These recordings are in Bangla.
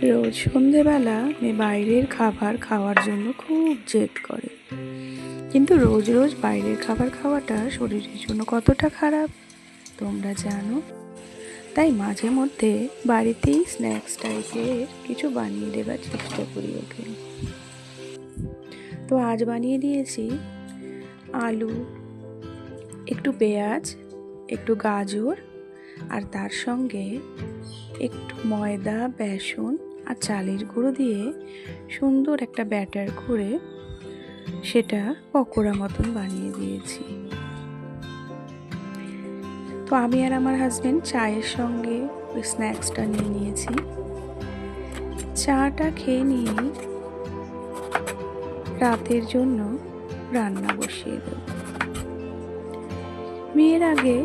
রোজ সন্ধেবেলা মেয়ে বাইরের খাবার খাওয়ার জন্য খুব জেদ করে, কিন্তু রোজ রোজ বাইরের খাবার খাওয়াটা শরীরের জন্য কতটা খারাপ তোমরা জানো? তাই মাঝে মধ্যে বাড়িতেই স্ন্যাক্স টাইপের কিছু বানিয়ে দেবার চেষ্টা করি ওকে। তো আজ বানিয়ে দিয়েছি আলু, একটু পেঁয়াজ, একটু গাজর, আর তার সঙ্গে একটু ময়দা, বেসন আর চালের গুঁড়ো দিয়ে সুন্দর একটা ব্যাটার করে সেটা পকোড়া মতন বানিয়ে দিয়েছি। তো আমি আর আমার হাজবেন্ড চায়ের সঙ্গে ওই স্ন্যাক্সটা নিয়ে নিয়েছি। চাটা খেয়ে নিয়ে রাতের জন্য রান্না বসিয়ে দেব। বিয়ের আগে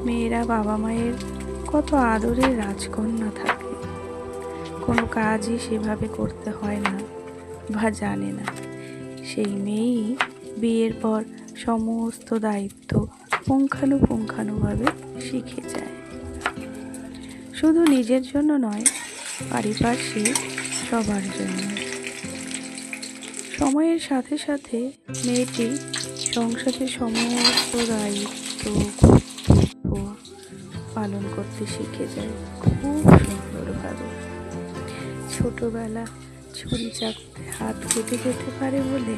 মেয়েরা বাবা মায়ের কত আদরের রাজকন্যা থাকে, কোনো কাজই সেভাবে করতে হয় না বা জানে না। সেই মেয়েই বিয়ের পর সমস্ত দায়িত্ব পুঙ্খানুপুঙ্খানুভাবে শিখে যায়। শুধু নিজের জন্য নয়, পারিপার্শ্বিক সবার জন্য। সময়ের সাথে সাথে মেয়েটি সংসারের সমস্ত দায়িত্ব কর্তব্য পালন করতে শিখে যায় খুব সুন্দরভাবে। ছোটবেলা ছুরি চাকুতে হাত কেটে যেতে পারে বলে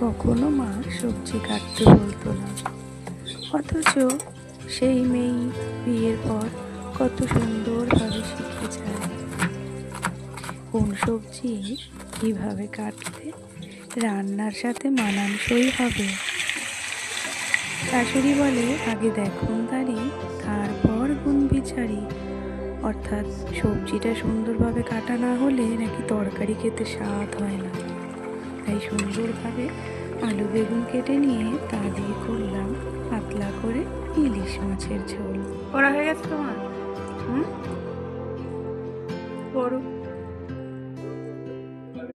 কখনো মা সবজি কাটতে বলতো না, অথচ সেই মেয়ে বিয়ের পর কত সুন্দরভাবে শিখে যায় কোন সবজি কিভাবে কাটলে রান্নার সাথে মানানসই হবে। শাশুড়ি বলে, আগে দেখুন তারি, তারপর গুণ বিচারি। অর্থাৎ সবজিটা সুন্দরভাবে কাটা না হলে নাকি তরকারি খেতে স্বাদ হয় না। তাই সুন্দরভাবে আলু বেগুন কেটে নিয়ে তা দিয়ে করলাম পাতলা করে ইলিশ মাছের ঝোল। করা হয়ে গেছে তোমার? বড়